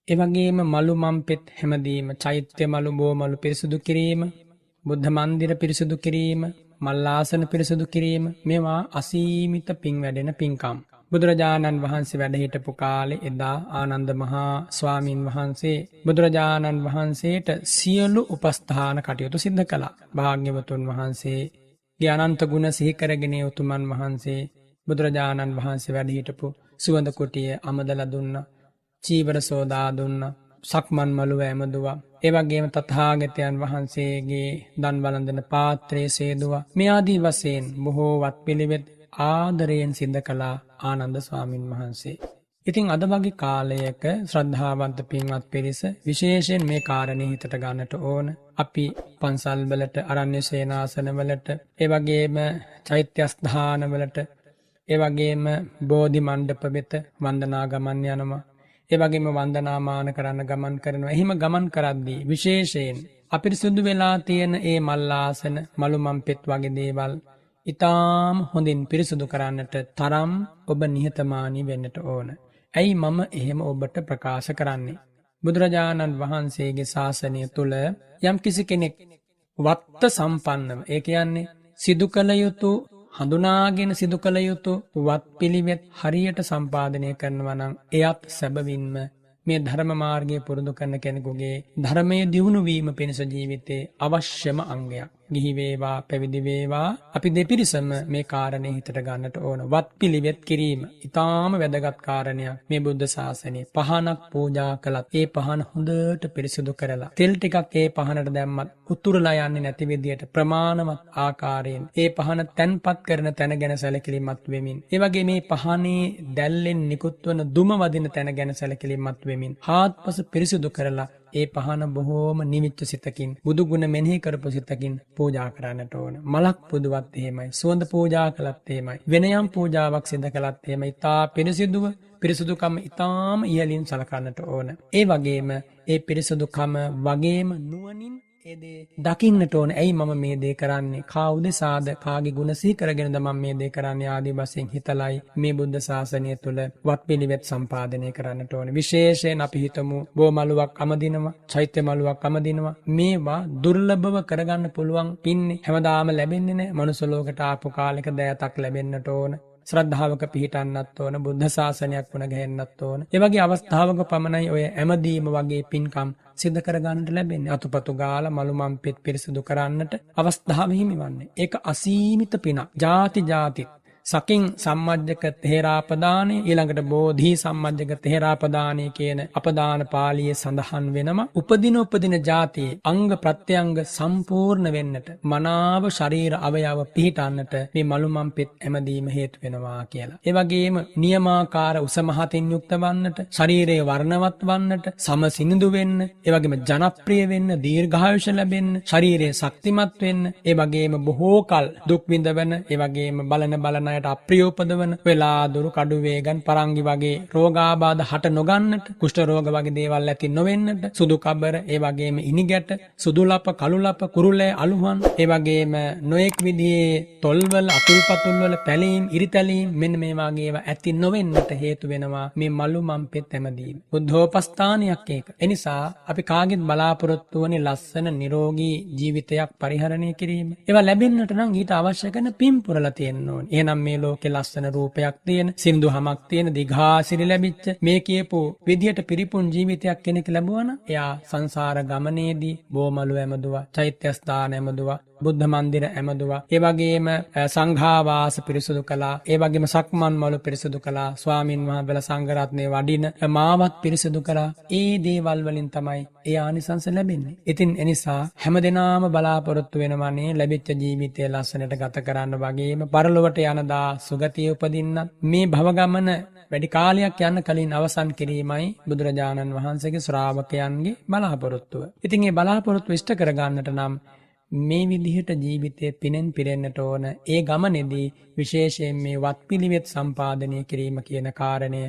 ඒ වගේම මලු මම්පෙත් හැමදීම චෛත්‍ය මලු බෝ මලු පිරිසුදු කිරීම, බුද්ධ මන්දිර පිරිසුදු කිරීම, මල්ලාසන පිරිසුදු කිරීම මේවා අසීමිත පින් වැඩෙන පින්කම්. බුදුරජාණන් වහන්සේ වැඩ හිටපු කාලේ එදා ආනන්ද මහා ස්වාමීන් වහන්සේ බුදුරජාණන් වහන්සේට සියලු උපස්ථාන කටයුතු සිද්ධ කළා. භාග්‍යවතුන් වහන්සේගේ අනන්ත ගුණ සිහි කරගෙන උතුමන් වහන්සේ බුදුරජාණන් වහන්සේ වැඩ හිටපු සුවඳ කුටිය අමදලා දුන්නා. චීවර සෝදා දුන්නා. සක්මන් මළුව ඇමදුවා. ඒ වගේම තථාගතයන් වහන්සේගේ දන් වළඳන පාත්‍රයේ සේදුවා. මේ ආදී වශයෙන් බොහෝ වත්පිළිවෙත් ආදරයෙන් සිද්ධ කළා ආනන්ද ස්වාමින් වහන්සේ. ඉතින් අද වගේ කාලයක ශ්‍රද්ධාවන්ත පින්වත් පිරිස විශේෂයෙන් මේ කාරණේ හිතට ගන්නට ඕන. අපි පන්සල් වලට, අරණ්‍ය සේනාසන වලට, ඒ වගේම චෛත්‍ය ස්ථාන වලට, ඒ වගේම බෝධි මණ්ඩප වෙත වන්දනා ගමන් යනවා. ඒ වගේම වන්දනාමාන කරන්න ගමන් කරනවා. එහෙම ගමන් කරද්දී විශේෂයෙන් අපිරිසුදු වෙලා තියෙන ඒ මල්ලාසන, මලු මම්පෙත් වගේ දේවල් ඊටාම හොඳින් පිරිසුදු කරන්නට තරම් ඔබ නිහතමානී වෙන්නට ඕන. ඇයි මම එහෙම ඔබට ප්‍රකාශ කරන්නේ? බුදුරජාණන් වහන්සේගේ ශාසනය තුල යම් කිසි කෙනෙක් වත්ත සම්පන්නව, ඒ කියන්නේ සිදු කළ යුතු, හඳුනාගෙන සිදු කළ යුතු වත් පිළිවෙත් හරියට සම්පාදනය කරනවා නම් එයත් සැබවින්ම මේ ධර්ම මාර්ගයේ පුරුදු කරන කෙනෙකුගේ ධර්මයේ දියුණු වීම පිණිස ජීවිතේ අවශ්‍යම අංගයක්. ගිහි වේවා පැවිදි වේවා අපි දෙපිරිසම මේ කාරණේ හිතට ගන්නට ඕන. වත් පිළිවෙත් කිරීම ඊටාම වැදගත් කාරණයක්. මේ බුද්ධ ශාසනයේ පහනක් පූජා කළත් ඒ පහන හොඳට පිරිසිදු කරලා තෙල් ටිකක් ඒ පහනට දැම්මත් උතුරලා යන්නේ නැති විදියට ප්‍රමාණවත් ආකාරයෙන් ඒ පහන තැන්පත් කරන තැන ගැන සැලකිලිමත් වෙමින්, ඒ වගේ මේ පහනේ දැල්ලෙන් නිකුත් වන දුම වදින තැන ගැන සැලකිලිමත් වෙමින් හාත්පස පිරිසිදු කරලා ඒ පහන බොහෝම නිවිච්ච සිතකින්, බුදු ගුණ මෙනෙහි කරපු සිතකින් පූජා කරන්නට ඕන. මලක් පුදුවත් එහෙමයි, සුවඳ පූජා කළත් එහෙමයි, වෙන යම් පූජාවක් සිදු කළත් එහෙමයි. ඊටා පිරිසිදුව, පිරිසුදුකම ඊටාම ඉහළින් සලකන්නට ඕන. ඒ වගේම ඒ පිරිසුදුකම වගේම නුවණින් ඒ දේ දකින්නට ඕන. ඇයි මම මේ දේ කරන්නේ? කා උදෙසාද? කාගේ ගුණ සිහි කරගෙනද මම මේ දේ කරන්නේ? ආදී වශයෙන් හිතලයි මේ බුද්ධ ශාසනය තුල වත්පිළිවෙත් සම්පාදනය කරන්නට ඕන. විශේෂයෙන් අපි හිතමු බෝ මළුවක් අමදිනවා, චෛත්‍ය මළුවක් අමදිනවා. මේවා දුර්ලභව කරගන්න පුළුවන් පින්නේ හැමදාම ලැබෙන්නේ නැහැ. මනුස්ස ලෝකයට ආපු කාලෙක දයතක් ලැබෙන්නට ඕන. ශ්‍රද්ධාවක පිහිටන්නත් ඕන, බුද්ධ ශාසනයක් වුණ ගැහෙන්නත් ඕන. ඒ වගේ අවස්ථාවක පමණයි ඔය ඇමදීම වගේ පින්කම් සිද්ධ කරගන්නට ලැබෙන්නේ. අතුපතු ගාලා මලු මම්පෙත් පිරිසිදු කරන්නට අවස්ථාව හිමිවන්නේ. ඒක අසීමිත පිනක්. ಜಾති ಜಾතිත් සකින් සම්මජ්ජක තෙහෙරාපදානය, ඊළඟට බෝධි සම්මජ්ජක තෙහෙරාපදානය කියන අපදාන පාළියේ සඳහන් වෙනම උපදින ජාතියේ අංග ප්‍රත්‍යංග සම්පූර්ණ වෙන්නට, මනාව ශරීර අවයව පිහිටන්නට මේ මලු මම්පෙත් ඇමදීම හේතු වෙනවා කියලා. ඒ වගේම නියමාකාර උස මහතින් යුක්ත වන්නට, ශරීරයේ වර්ණවත් වන්නට, සමසිනිඳු වෙන්න, ඒ වගේම ජනප්‍රිය වෙන්න, දීර්ඝායුෂ ලැබෙන්න, ශරීරයේ ශක්තිමත් වෙන්න, ඒ වගේම බොහෝ කල දුක් විඳවන, ඒ වගේම බලන අප්‍රියෝපදවන වෙලාදුරු, කඩු වේගන්, පරංගි වගේ රෝගාබාධ හට නොගන්නට, කුෂ්ඨ රෝග වගේ දේවල් ඇති නොවෙන්නට, සුදු කබර, ඒ වගේම ඉනිගැට, සුදු ලප, කළු ලප, කුරුලෑ, අලුහන්, ඒ වගේම නොඑක් විදිහේ තොල්වල, අතුල්පතුල්වල පැලීම්, ඉරිතැලීම්, මෙන්න මේ වගේ ඒවා ඇති නොවෙන්නට හේතු වෙනවා මේ මලු මම්පෙත් ඇමදීම. බුද්ධෝපස්ථානයක් ඒක. එනිසා අපි කාගෙත් බලාපොරොත්තු වන්නේ ලස්සන නිරෝගී ජීවිතයක් පරිහරණය කිරීම. ඒවා ලැබෙන්නට නම් ඊට අවශ්‍ය කරන පින් පුරලා තියෙන්න ඕනේ. එහෙනම් මේ ලෝකේ ලස්සන රූපයක් තියෙන, සින්දු හමක් තියෙන, දිඝාසිරි ලැබිච්ච මේ කියපු විදියට පිරිපුන් ජීවිතයක් කෙනෙක් ලැබුවා නම් එයා සංසාර ගමනේදී බෝමලු ඇමදුවා, චෛත්‍ය ස්ථාන ඇමදුවා, බුද්ධ මන්දිර ඇමදුවා, ඒ වගේම සංඝාවාස පිරිසුදු කළා, ඒ වගේම සක්මන් මළු පිරිසුදු කළා, ස්වාමින් වහන්සේලා සංඝ රත්නයේ වඩින මාවත් පිරිසුදු කළා. ඒ දේවල් වලින් තමයි ඒ ආනිසංස ලැබෙන්නේ. ඉතින් එනිසා හැමදෙනාම බලාපොරොත්තු වෙනවනේ ලැබිච්ච ජීවිතය ලස්සනට ගත කරන්න, වගේම පරලොවට යනදා සුගතිය උපදින්නත් මේ භව ගමන වැඩි කාලයක් යන්න කලින් අවසන් කිරීමයි බුදුරජාණන් වහන්සේගේ ශ්‍රාවකයන්ගේ බලාපොරොත්තුව. ඉතින් මේ බලාපොරොත්තු ඉෂ්ට කරගන්නට නම් මේ විදිහට ජීවිතේ පිනෙන් පිරෙන්නට ඕන. ඒ ගමනේදී විශේෂයෙන් මේ වත්පිළිවෙත් සම්පාදනය කිරීම කියන කාරණය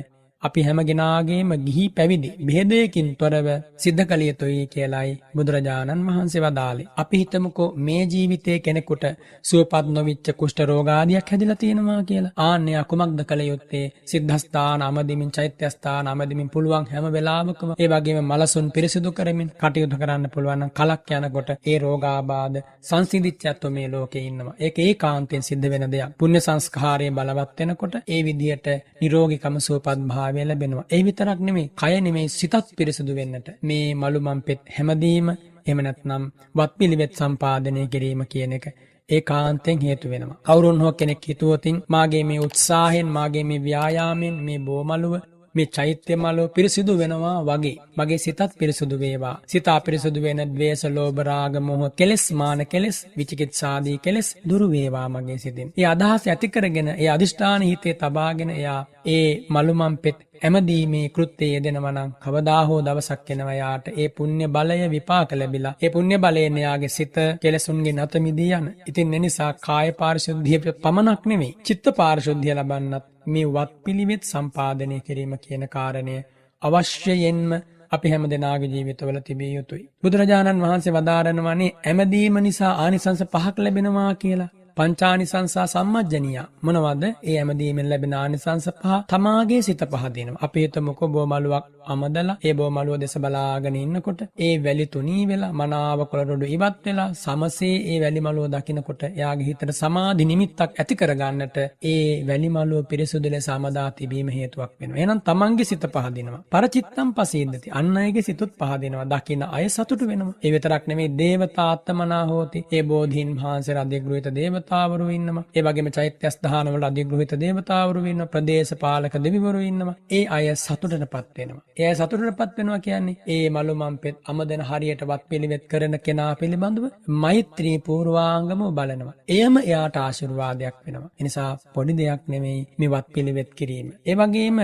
අපි හැම කෙනාගේම ගිහි පැවිදි භේදයකින් තොරව සිද්ධ කළ යුතුයි කියලායි බුදුරජාණන් වහන්සේ වදාළේ. අපි හිතමුකෝ මේ ජීවිතයේ කෙනෙකුට සුවපත් නොවිච්ච කුෂ්ඨ රෝග ආදියක් හැදිලා තියෙනවා කියලා. ආන්නේ කුමක්ද කළ යුත්තේ? සිද්ධාස්ථාන අමදිමින් චෛත්‍යස්ථාන අමදිමින් පුළුවන් හැම වෙලාවකම ඒ වගේම මලසුන් පිරිසිදු කරමින් කටයුතු කරන්න පුළුවන් නම් කලක් යනකොට ඒ රෝගාබාධ සංසිඳිච්ච මේ ලෝකේ ඉන්නවා. ඒක ඒකාන්තයෙන් සිද්ධ වෙන දෙයක්. පුණ්‍ය සංස්කාරයේ බලවත් වෙනකොට ඒ විදිහට නිරෝගීකම සුවපත් භාවය ලැබෙනවා. ඒ විතරක් නෙමෙයි, කය නෙමෙයි සිතත් පිරිසිදු වෙන්නට මේ මලුමන් පෙත් හැමදීම එහෙම නැත්නම් වත්පිළිවෙත් සම්පාදනය කිරීම කියන එක ඒකාන්තයෙන් හේතු වෙනවා. කවුරුන් හෝ කෙනෙක් හිතුවොතින් මාගේ මේ උත්සාහයෙන් මාගේ මේ ව්‍යායාමයෙන් මේ බෝමලුව මේ චෛත්‍ය මලුව පිරිසිදු වෙනවා වගේ මගේ සිතත් පිරිසිදු වේවා. සිත අපිරිසිදු වෙන ද්වේෂ ලෝභ රාග මොහ කෙලෙස් මාන කෙලෙස් විචිකිච්ඡාදී කෙලෙස් දුරු වේවා මගේ සිතින්. ඒ අදහස ඇති කරගෙන ඒ අදිෂ්ඨාන හිතේ තබාගෙන එයා ඒ මලුමන් පෙත් ඇමදීමේ කෘත්‍යය යෙදෙනවා නම් කවදා හෝ දවසක් එනවා යාට ඒ පුණ්‍ය බලය විපාක ලැබිලා ඒ පුණ්‍ය බලයෙන් එයාගේ සිත කෙලෙසුන්ගේ නැත මිදී යන. ඉතින් ඒ නිසා කාය පාරිශුද්ධිය පමණක් නෙමෙයි චිත්ත පාරිශුද්ධිය ලබන්නත් මේ වත්පිළිවෙත් සම්පාදනය කිරීම කියන කාරණය අවශ්‍යයෙන්ම අපි හැම දෙනාගේ ජීවිතවල තිබිය යුතුයි. බුදුරජාණන් වහන්සේ වදාරනවානේ ඇමදීම නිසා ආනිසංස 5ක් ලැබෙනවා කියලා. පංචානිසංසා සම්මජ්ජනියා. මොනවද? ඒ ඇමදීමෙන් ලැබෙන ආනිසංස 5 තමාගේ සිත පහදිනවා. අපි හිතමුකෝ බෝමලුවක් අමදලා ඒ බෝමලුව දෙස බලාගෙන ඉන්නකොට ඒ වැලි තුනී වෙලා මනාව කොළරොඩු ඉවත් වෙලා සමසේ ඒ වැලි මලුව දකින්නකොට එයාගේ හිතට සමාධි නිමිත්තක් ඇති කරගන්නට ඒ වැලි මලුව පිරිසුදු ලෙස අමදා තිබීම හේතුවක් වෙනවා. එහෙනම් තමන්ගේ සිත පහදිනවා. පරචිත්තම් පසීද්දති. අන් අයගේ සිතුත් පහදිනවා. දකින්න අය සතුටු වෙනවා. ඒ විතරක් නෙමෙයි දේවතාත්තමනා හෝති. ඒ බෝධීන් වහන්සේලා අධිග්‍රහිත දේවතාවරු ඉන්නවා. ඒ වගේම චෛත්‍යස්ථාන වල අධිග්‍රහිත දේවතාවරු ඉන්නවා. ප්‍රදේශපාලක දෙවිවරු ඉන්නවා. ඒ අය සතුටටපත් වෙනවා. ඒ අය සතුටටපත් වෙනවා කියන්නේ ඒ මලුමන් පෙත් අමදෙන හරියට වත්පිළිවෙත් කරන කෙනා පිළිබඳව මෛත්‍රී පූර්වාංගම බලනවා. එයම එයාට ආශිර්වාදයක් වෙනවා. ඒ නිසා පොඩි දෙයක් නෙමෙයි මේ වත්පිළිවෙත් කිරීම. ඒ වගේම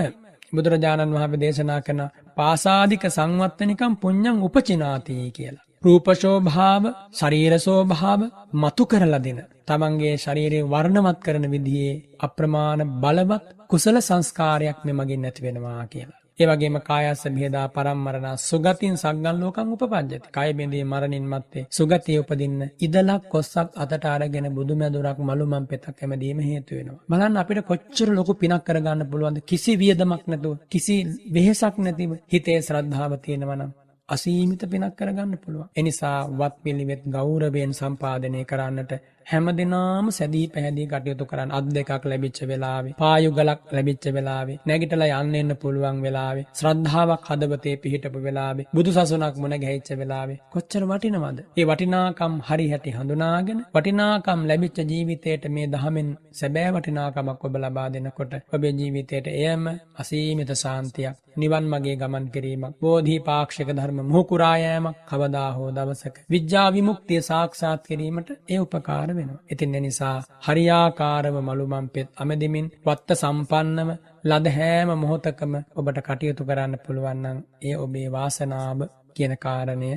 බුදුරජාණන් වහන්සේ දේශනා කරන පාසාදික සංවත්තනිකම් පුඤ්ඤං උපචිනාති කියලා. රූපශෝභාව, ශරීරශෝභාව මතු කරලා දෙන තමන්ගේ ශරීරය වර්ණවත් කරන විදිහේ අප්‍රමාණ බලවත් කුසල සංස්කාරයක් මෙමගින් නැති වෙනවා කියලා. ඒ වගේම කායස්ස භේදා පරම්මරණ සුගතින් සග්ගන් ලෝකං උපපජ්ජති. කය බෙදී මරණින් මත්තේ සුගතිය උපදින්න ඉදලක් කොස්සක් අතට අරගෙන බුදුමැදුරක් මලුමන් පෙතක් හැමදීම හේතු වෙනවා. බලන්න අපිට කොච්චර ලොකු පිනක් කරගන්න පුළුවන්ද? කිසි වියදමක් නැතුව, කිසි වෙහෙසක් නැතිව හිතේ ශ්‍රද්ධාව තියෙනවා නම් අසීමිත පිනක් කරගන්න පුළුවන්. එනිසා වත්පිළිවෙත් ගෞරවයෙන් සම්පාදනය කරන්නට හැමදෙනාම සැදී පැහැදී කටයුතු කරන්න. අත් දෙකක් ලැබිච්ච වෙලාවේ, පායුගලක් ලැබිච්ච වෙලාවේ, නැගිටලා යන්න එන්න පුළුවන් වෙලාවේ, ශ්‍රද්ධාවක් හදවතේ පිහිටපු වෙලාවේ, බුදුසසුනක් මුණ ගැහිච්ච වෙලාවේ කොච්චර වටිනවද? ඒ වටිනාකම් හරි හැටි හඳුනාගෙන වටිනාකම් ලැබිච්ච ජීවිතයට මේ දහමෙන් සැබෑ වටිනාකමක් ඔබ ලබා දෙනකොට ඔබේ ජීවිතයට එයම අසීමිත ශාන්තියක්, නිවන් මාගේ ගමන් කිරීමක්, බෝධිපාක්ෂික ධර්ම මුහුකුරා යෑමක් කවදා හෝ දවසක විඥා විමුක්තිය සාක්ෂාත් කිරීමට ඒ උපකාර වෙනවා. ඉතින් ඒ නිසා හරියාකාරව මලුමන් පෙත් අමෙදිමින් වත්ත සම්පන්නව ලද හැම මොහොතකම ඔබට කටයුතු කරන්න පුළුවන් නම් ඒ ඔබේ වාසනාව කියන කාරණය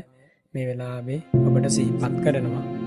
මේ වෙලාවේ ඔබට සිහිපත් කරනවා.